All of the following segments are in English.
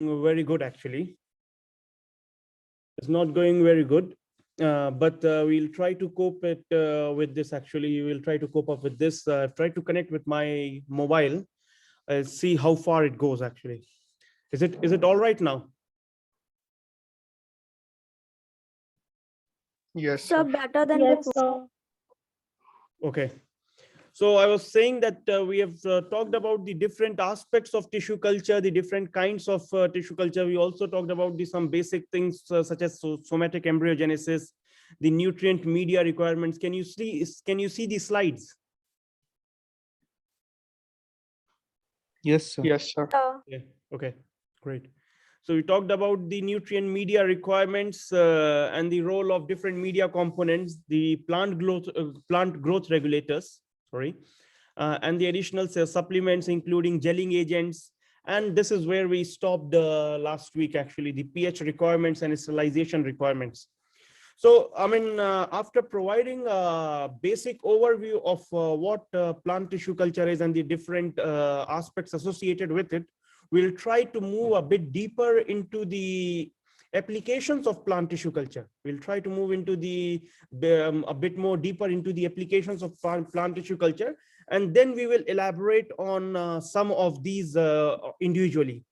very good actually. It's not going very good, but we'll try to cope it with this. Actually, we'll try to cope up with this. I've tried to connect with my mobile. I'll see how far it goes. Actually, is it all right now? Yes, So sir. better than Yes, before. sir. Okay. So I was saying that we have talked about the different aspects of tissue culture, the different kinds of tissue culture. We also talked about some basic things such as somatic embryogenesis, the nutrient media requirements. Can you see the slides? Yes, sir. Yes, sir. Yeah. Okay, great. So we talked about the nutrient media requirements and the role of different media components, the plant growth regulators, sorry, and the additional supplements, including gelling agents. And this is where we stopped last week, actually, the pH requirements and sterilization requirements. So, I mean, after providing a basic overview of what plant tissue culture is and the different aspects associated with it, we'll try to move a bit deeper into the applications of plant tissue culture. We'll try to move into a bit more deeper into the applications of plant tissue culture, and then we will elaborate on some of these individually.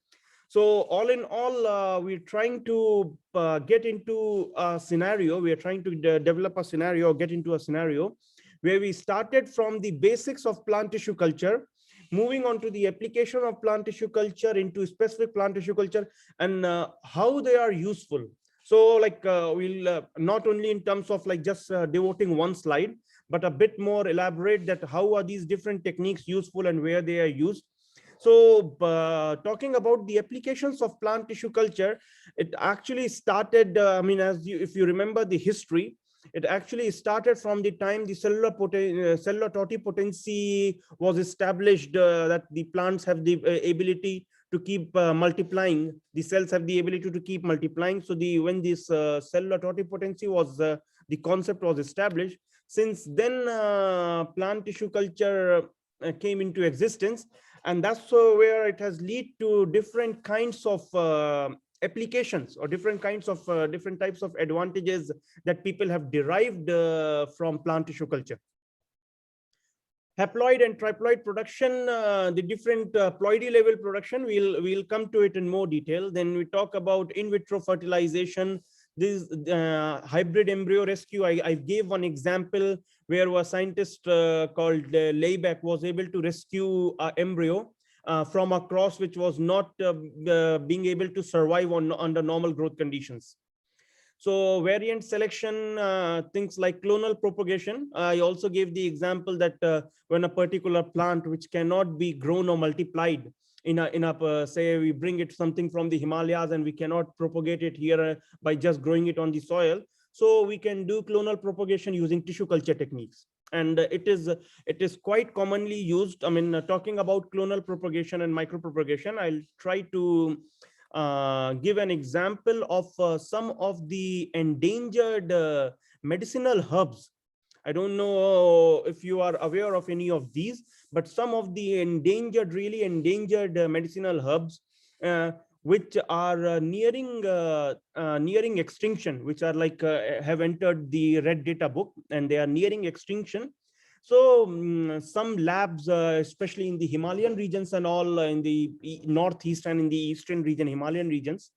So all in all, we're trying to get into a scenario. We are trying to develop a scenario, get into a scenario where we started from the basics of plant tissue culture, moving on to the application of plant tissue culture into specific plant tissue culture, and how they are useful. So like we'll not only in terms of like just devoting one slide, but a bit more elaborate that how are these different techniques useful and where they are used. So talking about the applications of plant tissue culture, it actually started, I mean, if you remember the history, it actually started from the time the cellular totipotency was established, that the plants have the ability to keep multiplying. The cells have the ability to keep multiplying. So when this cellular totipotency was, the concept was established, since then plant tissue culture came into existence, and that's where it has led to different kinds of applications or different kinds of different types of advantages that people have derived from plant tissue culture. Haploid and triploid production, the different ploidy level production, we'll come to it in more detail. Then we talk about in vitro fertilization, this hybrid embryo rescue. I gave one example where a scientist called Layback was able to rescue an embryo from a cross which was not being able to survive under normal growth conditions. So variant selection, things like clonal propagation. I also gave the example that when a particular plant which cannot be grown or multiplied in a say we bring it something from the Himalayas and we cannot propagate it here by just growing it on the soil. So we can do clonal propagation using tissue culture techniques. And it is quite commonly used. I mean, talking about clonal propagation and micropropagation, I'll try to give an example of some of the endangered medicinal herbs. I don't know if you are aware of any of these, but some of the really endangered medicinal herbs which are nearing extinction, which are like have entered the red data book and they are nearing extinction. So some labs, especially in the Himalayan regions and all, in the northeast and in the eastern region, Himalayan regions,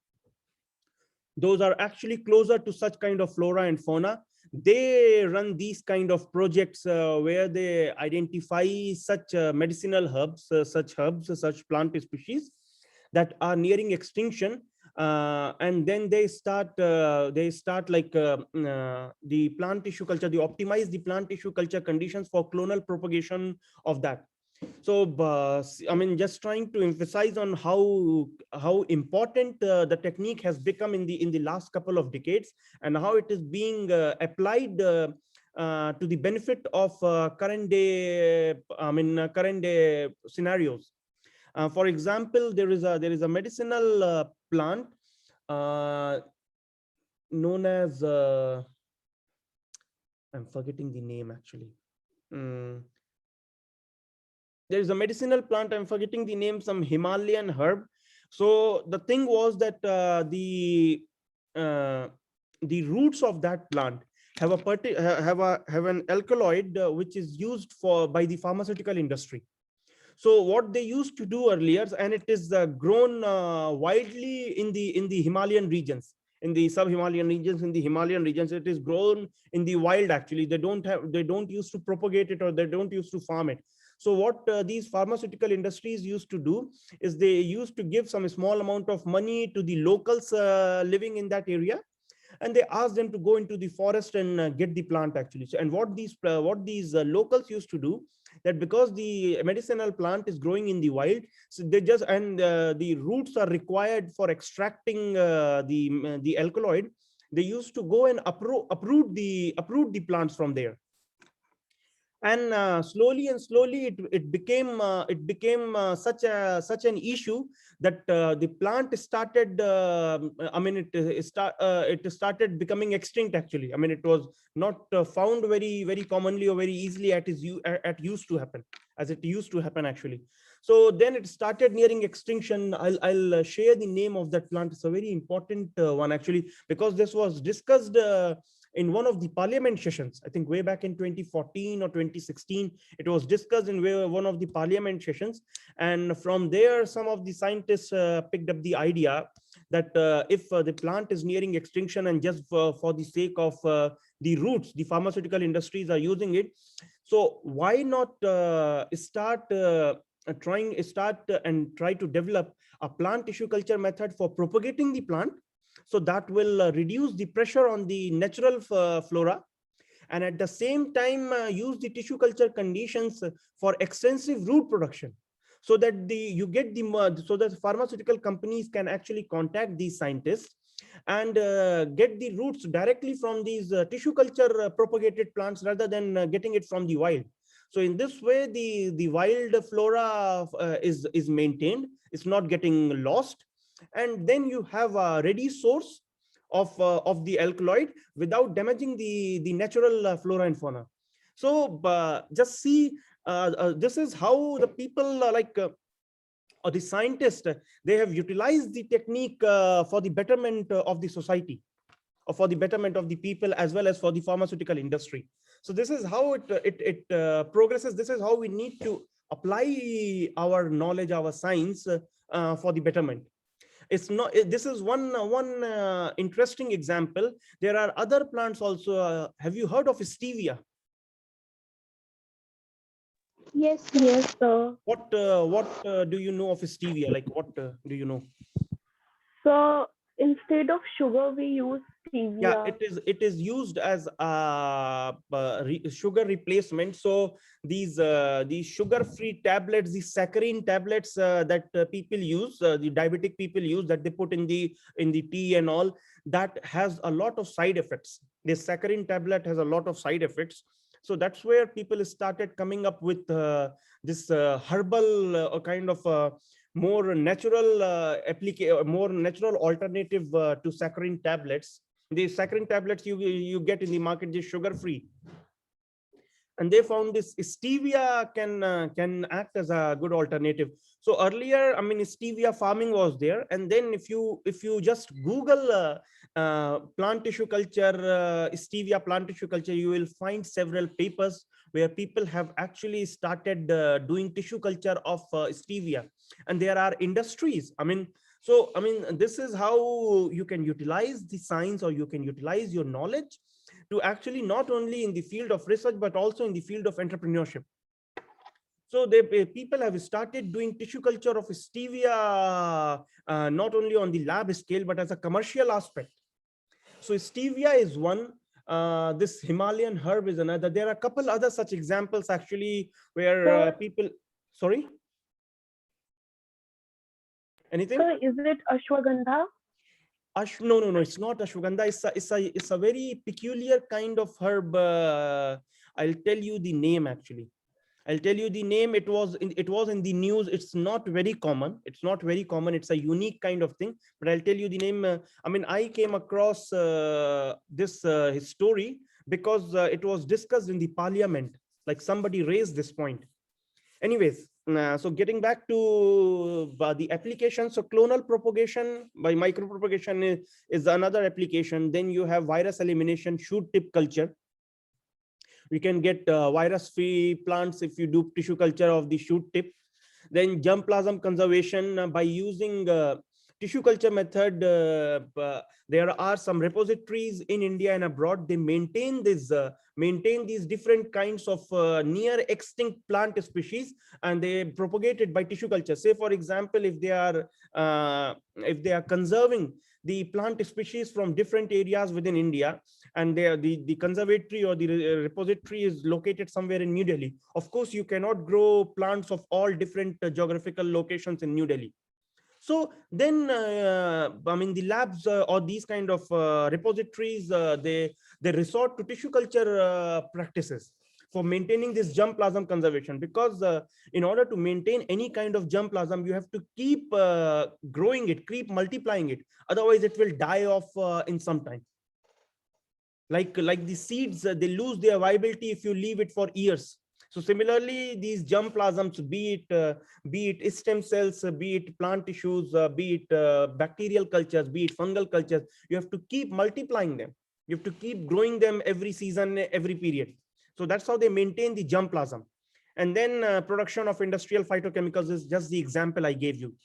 those are actually closer to such kind of flora and fauna. They run these kind of projects where they identify such medicinal herbs, such plant species that are nearing extinction, and then they start like the plant tissue culture. They optimize the plant tissue culture conditions for clonal propagation of that. So I mean, just trying to emphasize on how important the technique has become in the last couple of decades, and how it is being applied to the benefit of current day scenarios. For example, there is a medicinal plant known as I'm forgetting the name actually. There is a medicinal plant, I'm forgetting the name, some Himalayan herb. So the thing was that uh, the roots of that plant have have an alkaloid which is used for by the pharmaceutical industry. So what they used to do earlier, and it is grown widely in the Himalayan regions, in the sub-Himalayan regions, in the Himalayan regions, it is grown in the wild. Actually, they don't use to propagate it, or they don't use to farm it. So what these pharmaceutical industries used to do is they used to give some small amount of money to the locals living in that area, and they asked them to go into the forest and get the plant actually. So, and what these locals used to do, that because the medicinal plant is growing in the wild, so they just, and the roots are required for extracting the alkaloid, they used to go and uproot the plants from there. And slowly and slowly it became such an issue that the plant started it started becoming extinct actually. I mean, it was not found very commonly or very easily at used to happen, as it used to happen actually. So then it started nearing extinction. I'll share the name of that plant. It's a very important one actually, because this was discussed in one of the parliament sessions. I think way back in 2014 or 2016, it was discussed in one of the parliament sessions. And from there, some of the scientists picked up the idea that if the plant is nearing extinction, and just for the sake of the roots, the pharmaceutical industries are using it. So why not start and try to develop a plant tissue culture method for propagating the plant, so that will reduce the pressure on the natural flora, and at the same time use the tissue culture conditions for extensive root production, so that you get the so that pharmaceutical companies can actually contact these scientists and get the roots directly from these tissue culture propagated plants, rather than getting it from the wild. So in this way, the wild flora is maintained, it's not getting lost, and then you have a ready source of the alkaloid without damaging the natural flora and fauna. So just see, this is how the people or the scientists, they have utilized the technique for the betterment of the society, or for the betterment of the people, as well as for the pharmaceutical industry. So this is how it progresses. This is how we need to apply our knowledge, our science, for the betterment. It's not, this is one interesting example. There are other plants also. Have you heard of stevia? Yes, yes, sir. What do you know of stevia? Like, what do you know? So instead of sugar, we use Yeah, stevia. it is used as sugar replacement. So these sugar free tablets, these saccharine tablets that people use, the diabetic people use, that they put in the tea and all, that has a lot of side effects. This saccharine tablet has a lot of side effects. So that's where people started coming up with this herbal kind of more natural more natural alternative to saccharine tablets. The saccharine tablets you get in the market is sugar free, and they found this stevia can act as a good alternative. So earlier, I mean, stevia farming was there, and then if you just Google plant tissue culture, stevia plant tissue culture, you will find several papers where people have actually started doing tissue culture of stevia, and there are industries. I mean, so I mean, this is how you can utilize the science, or you can utilize your knowledge to actually not only in the field of research, but also in the field of entrepreneurship. So people have started doing tissue culture of stevia, not only on the lab scale, but as a commercial aspect. So stevia is one. This Himalayan herb is another. There are a couple other such examples actually, where So, people. Sorry. Anything? so is it ashwagandha? No, it's not ashwagandha. It's a very peculiar kind of herb. I'll tell you the name actually. I'll tell you the name. It was in the news. It's not very common. It's not very common. It's a unique kind of thing. But I'll tell you the name. I mean, I came across this his story because it was discussed in the parliament. Like, somebody raised this point. Anyways, So getting back to the application, so clonal propagation by micropropagation is another application. Then you have virus elimination, shoot tip culture. We can get virus-free plants if you do tissue culture of the shoot tip. Then germplasm conservation by using tissue culture method. There are some repositories in India and abroad. They maintain these different kinds of near extinct plant species, and they propagate it by tissue culture. Say, for example, if they are conserving the plant species from different areas within India, and the conservatory or the repository is located somewhere in New Delhi. Of course, you cannot grow plants of all different geographical locations in New Delhi. So then, I mean, the labs or these kind of repositories, they resort to tissue culture practices for maintaining this germplasm conservation, because in order to maintain any kind of germplasm, you have to keep growing it, keep multiplying it. Otherwise, it will die off in some time. Like the seeds, they lose their viability if you leave it for years. So similarly, these germplasms, be it stem cells, be it plant tissues, be it bacterial cultures, be it fungal cultures, you have to keep multiplying them. You have to keep growing them every season, every period. So that's how they maintain the germplasm. And then production of industrial phytochemicals is just the example I gave you.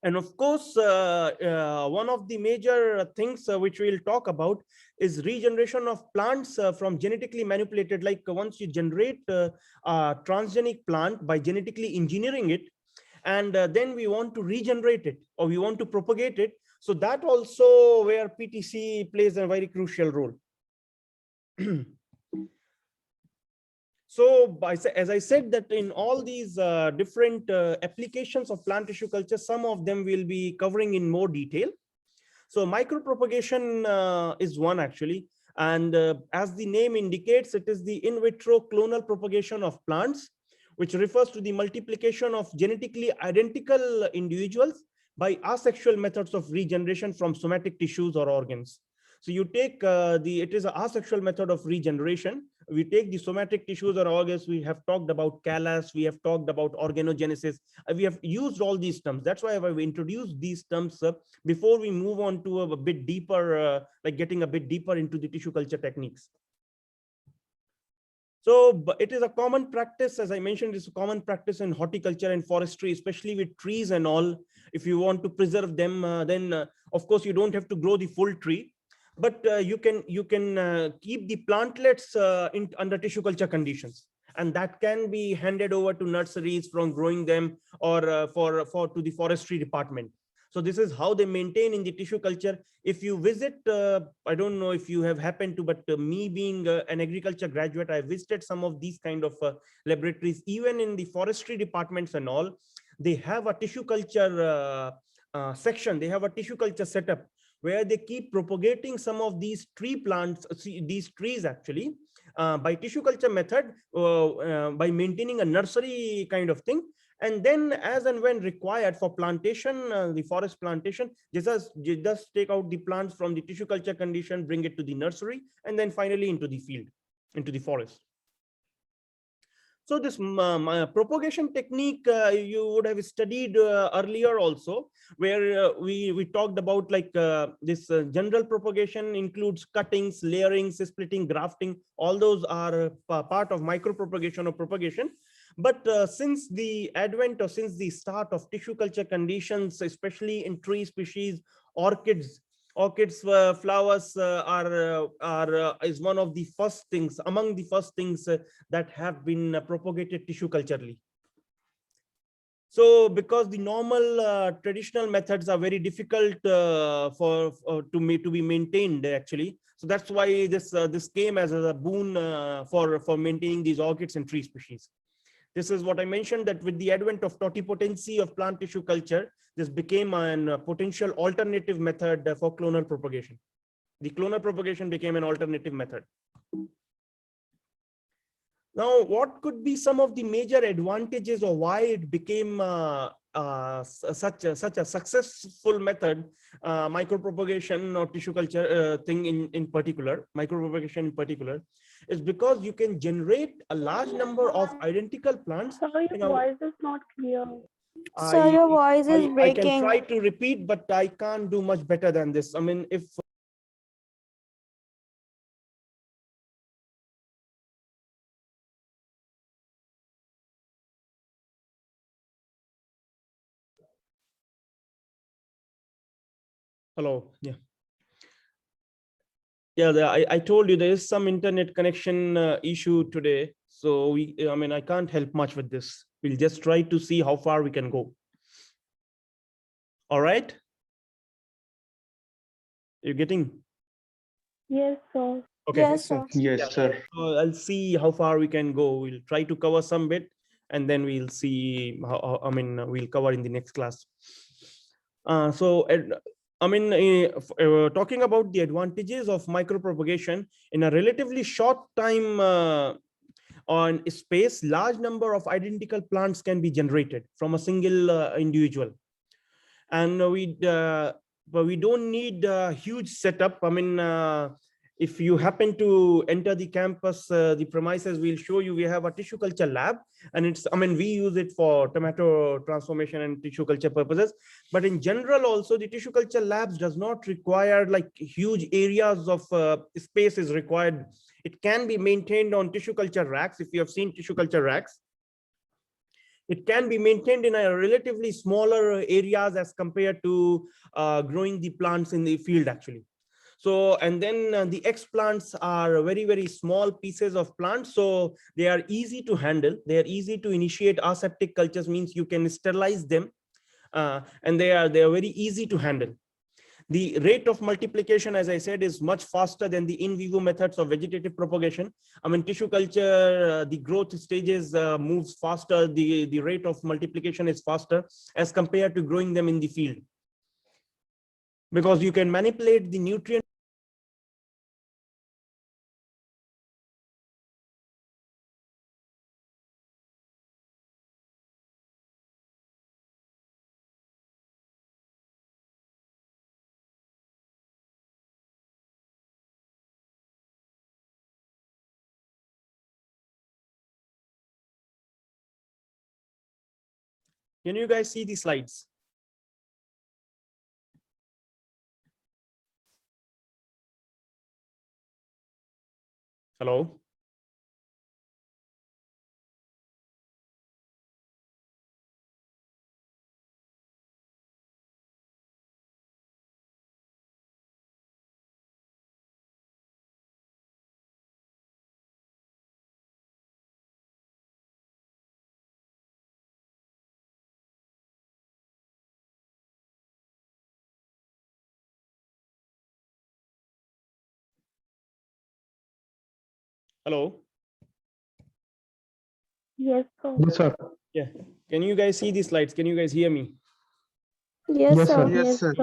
And of course, one of the major things which we'll talk about is regeneration of plants from genetically manipulated. Like once you generate a transgenic plant by genetically engineering it, and then we want to regenerate it or we want to propagate it. So that also where PTC plays a very crucial role. So as I said, that in all these different applications of plant tissue culture, some of them will be covering in more detail. So micropropagation is one actually. And as the name indicates, it is the in vitro clonal propagation of plants, which refers to the multiplication of genetically identical individuals by asexual methods of regeneration from somatic tissues or organs. So you take it is an asexual method of regeneration. We take the somatic tissues or organs. We have talked about callus. We have talked about organogenesis. We have used all these terms. That's why I've introduced these terms before we move on to a bit deeper, like getting a bit deeper into the tissue culture techniques. So it is a common practice, as I mentioned, it's a common practice in horticulture and forestry, especially with trees and all. If you want to preserve them, then of course you don't have to grow the full tree, but you can keep the plantlets under tissue culture conditions, and that can be handed over to nurseries from growing them, or to the forestry department. So this is how they maintain in the tissue culture. If you visit, I don't know if you have happened to, but me being an agriculture graduate, I visited some of these kind of laboratories. Even in the forestry departments and all, they have a tissue culture section. They have a tissue culture setup where they keep propagating some of these tree plants, these trees actually, by tissue culture method, by maintaining a nursery kind of thing. And then as and when required for plantation, the forest plantation, just take out the plants from the tissue culture condition, bring it to the nursery, and then finally into the field, into the forest. So this propagation technique you would have studied earlier also, where we talked about like this general propagation includes cuttings, layerings, splitting, grafting. All those are part of micropropagation or propagation. But since the advent or since the start of tissue culture conditions, especially in tree species, orchids, flowers is one of the first things, among the first things that have been propagated tissue culturally. So because the normal traditional methods are very difficult to be maintained actually. So that's why this came as a boon for maintaining these orchids and tree species. This is what I mentioned, that with the advent of totipotency of plant tissue culture, this became a potential alternative method for clonal propagation. The clonal propagation became an alternative method. Now, what could be some of the major advantages or why it became such a successful method, micropropagation or tissue culture thing in particular, micropropagation in particular, is because you can generate a large number of identical plants. Sorry, You your know, voice is not clear. Sir, your voice is I can breaking. try to repeat, but I can't do much better than this. I mean, if hello, yeah. Yeah, I told you there is some internet connection issue today. So I mean, I can't help much with this. We'll just try to see how far we can go. All right. You're getting? Yes, sir. Okay. Yes, sir. Yes, sir. I'll see how far we can go. We'll try to cover some bit and then we'll see I mean, we'll cover in the next class. I mean, talking about the advantages of micropropagation in a relatively short time on space, large number of identical plants can be generated from a single individual. And but we don't need a huge setup. I mean, if you happen to enter the campus, the premises, we'll show you, we have a tissue culture lab, and it's, I mean, we use it for tomato transformation and tissue culture purposes. But in general, also the tissue culture labs does not require like huge areas of space is required. It can be maintained on tissue culture racks. If you have seen tissue culture racks, it can be maintained in a relatively smaller areas as compared to growing the plants in the field actually. So, and then the X plants are very, very small pieces of plants. So they are easy to handle. They are easy to initiate. Aseptic cultures means you can sterilize them and they are very easy to handle. The rate of multiplication, as I said, is much faster than the in vivo methods of vegetative propagation. I mean, tissue culture, the growth stages moves faster. The rate of multiplication is faster as compared to growing them in the field, because you can manipulate the nutrient. Can you guys see the slides? Hello? Hello? Yes, sir. Yes, sir. Yeah. Can you guys see the slides? Can you guys hear me? Yes, Yes, sir. sir. Yes, sir.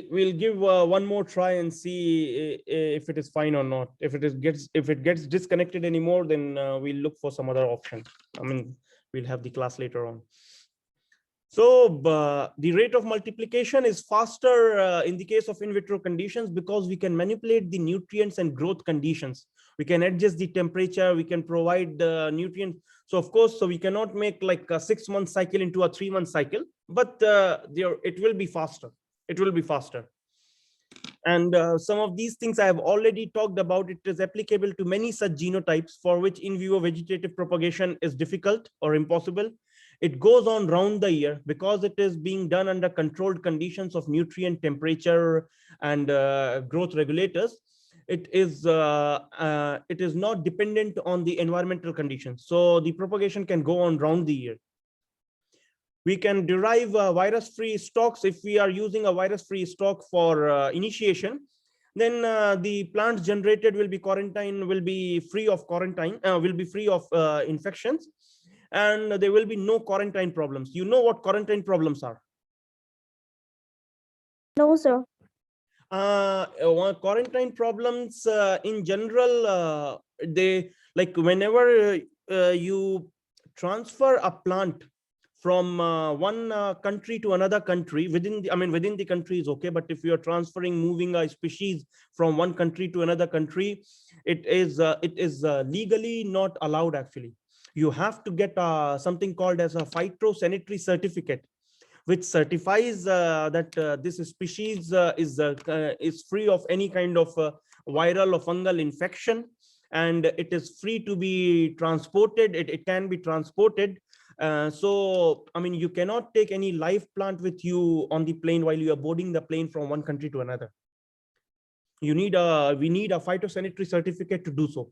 We'll give one more try and see if it is fine or not. If it gets disconnected anymore, then we'll look for some other option. I mean, we'll have the class later on. So the rate of multiplication is faster in the case of in vitro conditions because we can manipulate the nutrients and growth conditions. We can adjust the temperature, we can provide the nutrients. So of course, so we cannot make like a 6-month cycle into a 3-month cycle, but it will be faster. It will be faster. And some of these things I have already talked about. It is applicable to many such genotypes for which in vivo vegetative propagation is difficult or impossible. It goes on round the year because it is being done under controlled conditions of nutrient, temperature, and growth regulators. It is not dependent on the environmental conditions. So the propagation can go on round the year. We can derive virus-free stocks. If we are using a virus-free stock for initiation, then the plants generated will be free of quarantine, will be free of infections, and there will be no quarantine problems. You know what quarantine problems are? No, sir. Quarantine problems in general, they like whenever you transfer a plant from one country to another country within the, I mean, within the country is okay, but if you are transferring, moving a species from one country to another country, it is legally not allowed actually. You have to get something called as a phytosanitary certificate, which certifies that this species is free of any kind of viral or fungal infection, and it is free to be transported. It can be transported. So, I mean, you cannot take any live plant with you on the plane while you are boarding the plane from one country to another. We need a phytosanitary certificate to do so.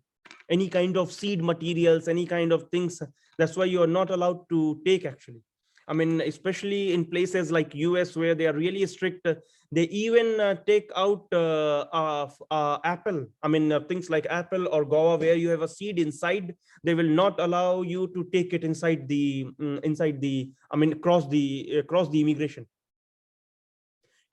Any kind of seed materials, any kind of things, that's why you are not allowed to take actually. I mean, especially in places like US where they are really strict, they even take out apple. I mean, things like apple or guava where you have a seed inside, they will not allow you to take it inside the, I mean, across the immigration.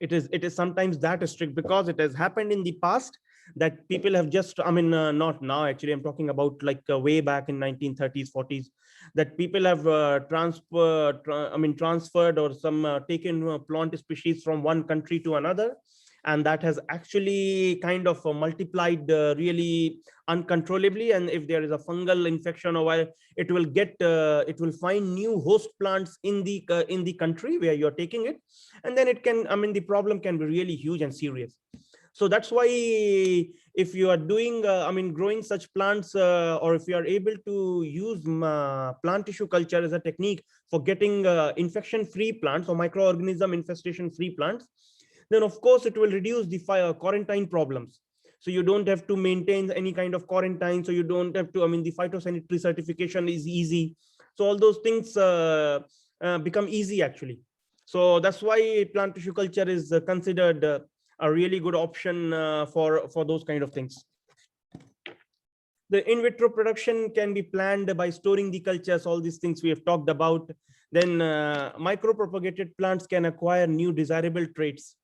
It is sometimes that strict because it has happened in the past that people have just, I mean, not now actually, I'm talking about like way back in 1930s, 40s, that people have transferred or some taken plant species from one country to another, and that has actually kind of multiplied really uncontrollably. And if there is a fungal infection or while it will find new host plants in the country where you're taking it, and then it can, I mean, the problem can be really huge and serious. So that's why if you are doing, I mean, growing such plants, or if you are able to use plant tissue culture as a technique for getting infection-free plants or microorganism infestation-free plants, then of course it will reduce the quarantine problems. So you don't have to maintain any kind of quarantine. So you don't have to, I mean, the phytosanitary certification is easy. So all those things become easy actually. So that's why plant tissue culture is considered a really good option for those kind of things. The in vitro production can be planned by storing the cultures, all these things we have talked about. Then micropropagated plants can acquire new desirable traits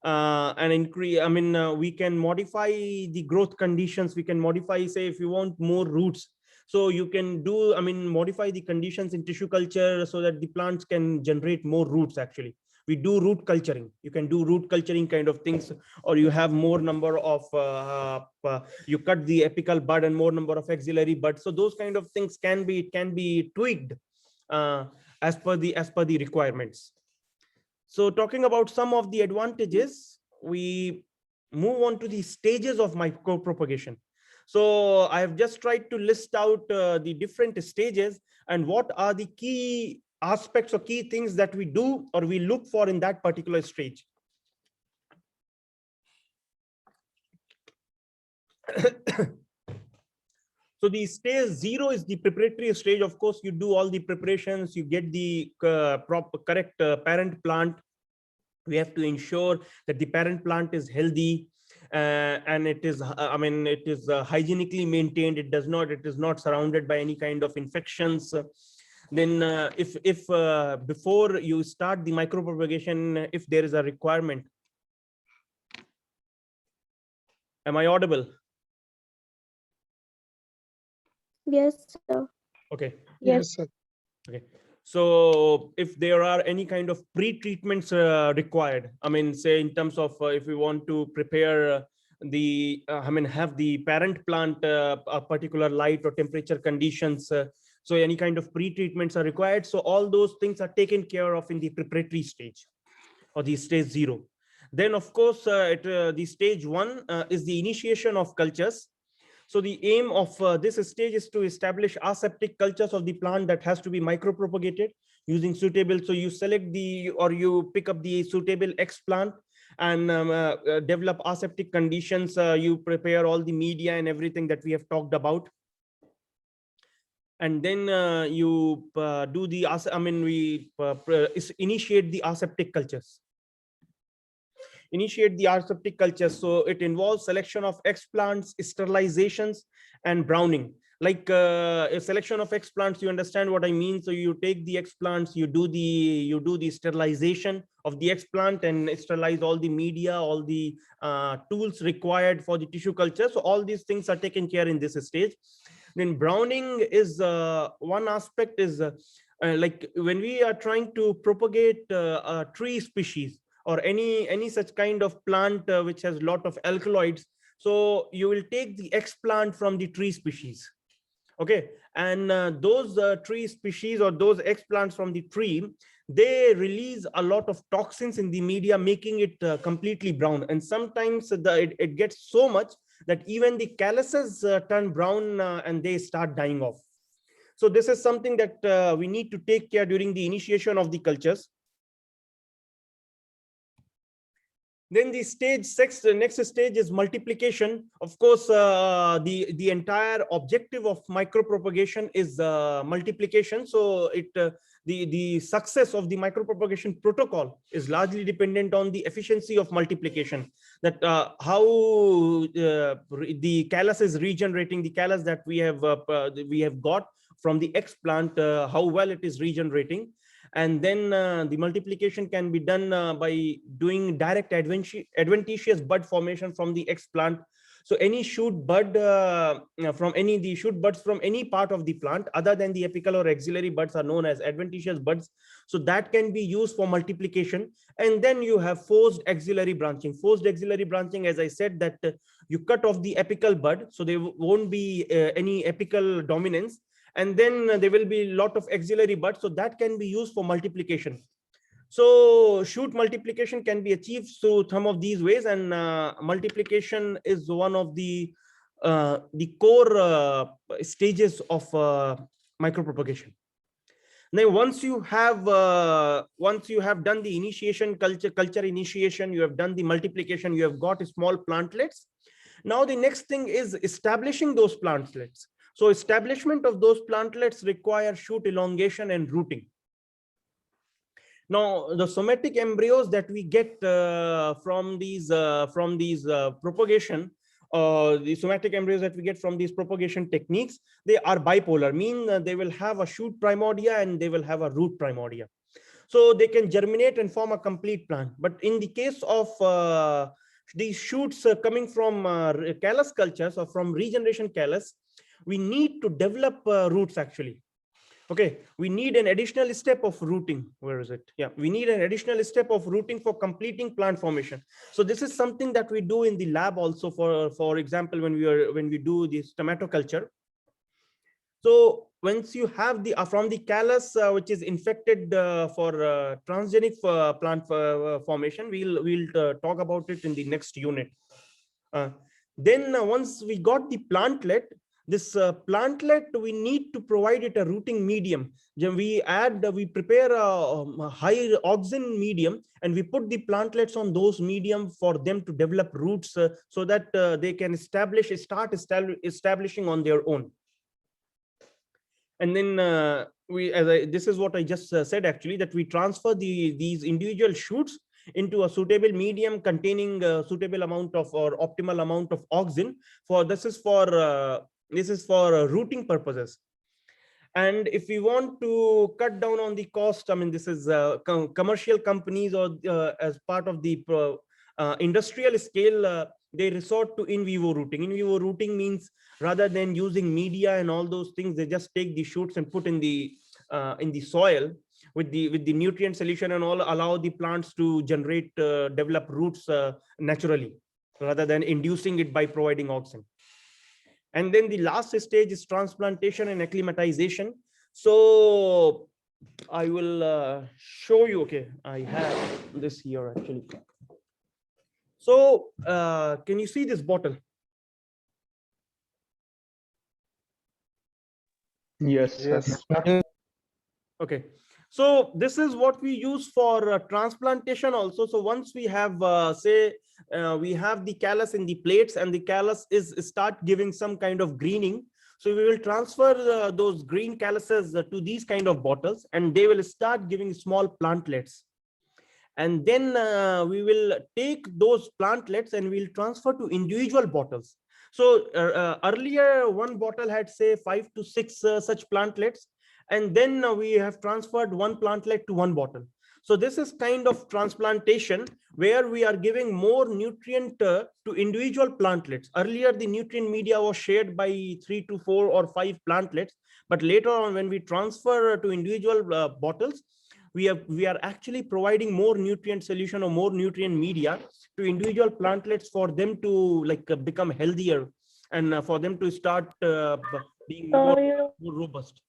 and increase, I mean, we can modify the growth conditions. We can modify, say, if you want more roots, so you can do, I mean, modify the conditions in tissue culture so that the plants can generate more roots actually. We do root culturing. You can do root culturing kind of things, or you have more number of you cut the apical bud and more number of axillary buds. So those kind of things can be tweaked as per the requirements. So talking about some of the advantages, we move on to the stages of micropropagation. So I have just tried to list out the different stages and what are the key aspects or key things that we do or we look for in that particular stage. So the stage 0 is the preparatory stage. Of course, you do all the preparations, you get the correct parent plant. We have to ensure that the parent plant is healthy and it is, I mean, it is hygienically maintained. It is not surrounded by any kind of infections. Then if before you start the micropropagation, if there is a requirement. Am I audible? Yes, sir. Okay. Yes. sir. Okay. So if there are any kind of pre-treatments required, I mean, say in terms of if we want to prepare the, I mean, have the parent plant a particular light or temperature conditions, so any kind of pre-treatments are required. So all those things are taken care of in the preparatory stage or the stage 0. Then of course, the stage 1 is the initiation of cultures. So the aim of this stage is to establish aseptic cultures of the plant that has to be micropropagated using suitable. So you select or you pick up the suitable X plant and develop aseptic conditions. You prepare all the media and everything that we have talked about. And then you do the, I mean, we initiate the aseptic cultures. Initiate the aseptic culture. So it involves selection of X plants, sterilizations, and browning. Like a selection of X plants, you understand what I mean. So you take the X plants, you do the sterilization of the X plant and sterilize all the media, all the tools required for the tissue culture. So all these things are taken care in this stage. Then browning is one aspect is like when we are trying to propagate a tree species or any such kind of plant which has a lot of alkaloids, so you will take the X plant from the tree species. Okay, and those tree species or those X plants from the tree, they release a lot of toxins in the media, making it completely brown. And sometimes it gets so much that even the calyces turn brown and they start dying off. So this is something that we need to take care during the initiation of the cultures. Then the next stage is multiplication. Of course, the entire objective of micropropagation is multiplication. So the success of the micropropagation protocol is largely dependent on the efficiency of multiplication. That how the callus is regenerating, the callus that we have got from the X plant, how well it is regenerating. And then the multiplication can be done by doing direct adventitious bud formation from the X plant. So any shoot bud from the shoot buds from any part of the plant other than the apical or axillary buds are known as adventitious buds. So that can be used for multiplication. And then you have forced axillary branching. Forced axillary branching, as I said, that you cut off the apical bud, so there won't be any apical dominance. And then there will be a lot of axillary buds, so that can be used for multiplication. So shoot multiplication can be achieved through some of these ways, and multiplication is one of the core stages of micropropagation. Now, once you have done the initiation, culture initiation, you have done the multiplication, you have got small plantlets. Now the next thing is establishing those plantlets. So establishment of those plantlets require shoot elongation and rooting. Now, the somatic embryos that we get from these propagation, the somatic embryos that we get from these propagation techniques, they are bipolar, mean they will have a shoot primordia and they will have a root primordia. So they can germinate and form a complete plant. But in the case of these shoots coming from callus cultures or from regeneration callus, we need to develop roots actually. Okay, we need an additional step of rooting. Where is it? Yeah, we need an additional step of rooting for completing plant formation. So this is something that we do in the lab also. For example, when we do this tomato culture. So once you have the from the callus which is infected for transgenic plant formation, we'll talk about it in the next unit. Then once we got the plantlet, this plantlet, we need to provide it a rooting medium. We prepare a high oxen medium, and we put the plantlets on those medium for them to develop roots so that they can start establishing on their own. And then this is what I just said actually, that we transfer these individual shoots into a suitable medium containing a suitable amount of or optimal amount of oxen. This is for rooting purposes. And if we want to cut down on the cost, I mean, this is commercial companies or as part of the industrial scale, they resort to in vivo rooting. In vivo rooting means rather than using media and all those things, they just take the shoots and put in the soil with the nutrient solution and all, allow the plants to generate develop roots naturally rather than inducing it by providing oxygen. And then the last stage is transplantation and acclimatization. So I will show you. Okay, I have this here actually. So can you see this bottle? Yes. Yes. Okay, so this is what we use for transplantation also. So once we have we have the callus in the plates and the callus start giving some kind of greening, so we will transfer those green calluses to these kind of bottles, and they will start giving small plantlets. And then we will take those plantlets and we'll transfer to individual bottles. So earlier one bottle had say 5 to 6 such plantlets, and then we have transferred one plantlet to one bottle. So this is kind of transplantation where we are giving more nutrient to individual plantlets. Earlier, the nutrient media was shared by 3 to 4 or 5 plantlets, but later on when we transfer to individual bottles, we are actually providing more nutrient solution or more nutrient media to individual plantlets for them to become healthier and for them to start being more robust.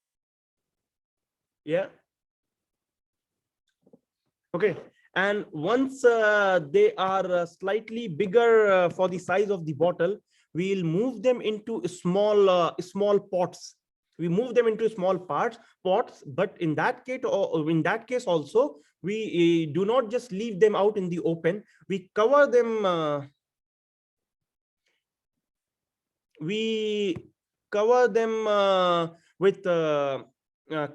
Yeah. Okay. And once they are slightly bigger for the size of the bottle, we'll move them into small pots. We move them into small pots, but in that case also, we do not just leave them out in the open. We cover them. We cover them with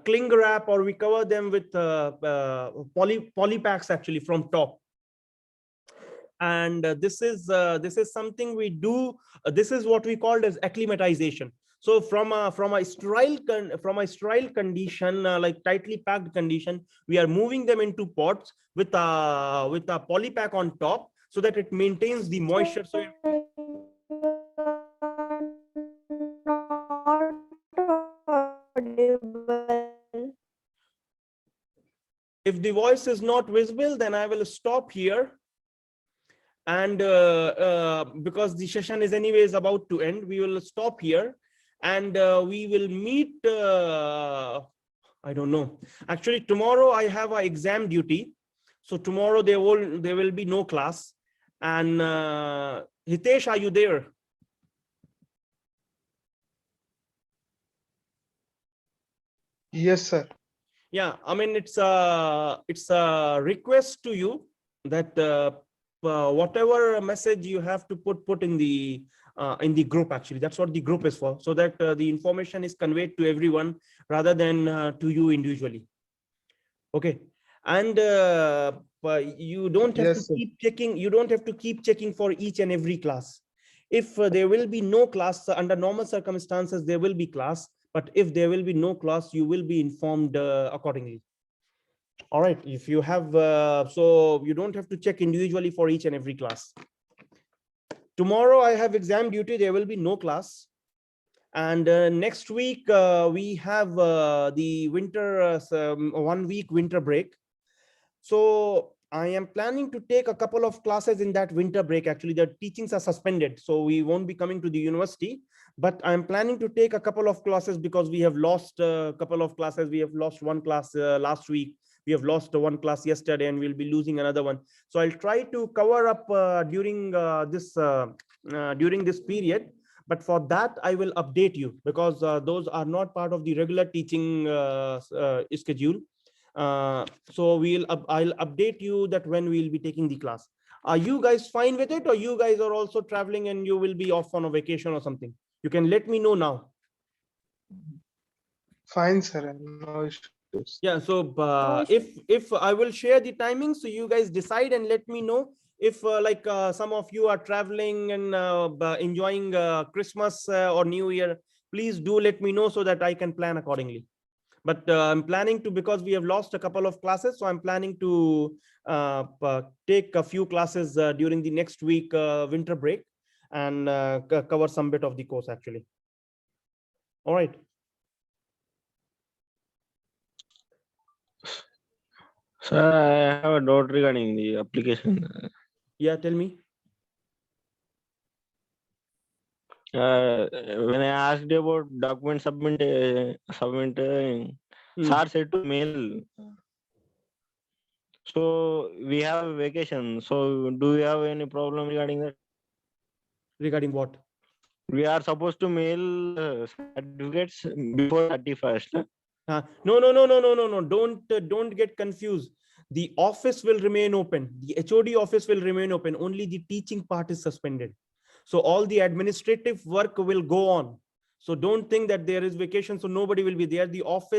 cling wrap, or we cover them with polypacks actually from top. And this is something we do. This is what we called as acclimatization. So from a sterile condition, like tightly packed condition, we are moving them into pots with a polypack on top, so that it maintains the moisture. So if the voice is not visible, then I will stop here. And because the session is anyways about to end, we will stop here, and we will meet. I don't know. Actually, tomorrow I have an exam duty, so tomorrow there will be no class. And Hitesh, are you there? Yes, sir. Yeah, I mean, it's a request to you that whatever message you have to put in the group. Actually, that's what the group is for, so that the information is conveyed to everyone rather than to you individually. Okay. And you don't have to keep checking. You don't have to keep checking for each and every class. If there will be no class under normal circumstances, there will be class. But if there will be no class, you will be informed accordingly. All right. If you have, so you don't have to check individually for each and every class. Tomorrow I have exam duty. There will be no class. And next week we have the winter 1 week winter break. So I am planning to take a couple of classes in that winter break. Actually, the teachings are suspended, so we won't be coming to the university. But I'm planning to take a couple of classes because we have lost a couple of classes. We have lost one class last week. We have lost one class yesterday, and we'll be losing another one. So I'll try to cover up during this period. But for that, I will update you, because those are not part of the regular teaching schedule. So I'll update you that when we'll be taking the class. Are you guys fine with it, or you guys are also traveling and you will be off on a vacation or something? You can let me know now. Fine, sir. No issues. Yeah. So if I will share the timing, so you guys decide and let me know. If some of you are traveling and enjoying Christmas or New Year, please do let me know so that I can plan accordingly. But I'm planning to, because we have lost a couple of classes, so I'm planning to take a few classes during the next week winter break, and cover some bit of the course actually. All right. Sir, I have a doubt regarding the application. Yeah, tell me. When I asked about document submit, sir said to mail. So we have vacation. So do we have any problem regarding that? Regarding what? We are supposed to mail certificates before 31st. No. Don't get confused. The office will remain open. The HOD office will remain open. Only the teaching part is suspended. So all the administrative work will go on. So don't think that there is vacation, so nobody will be there. The office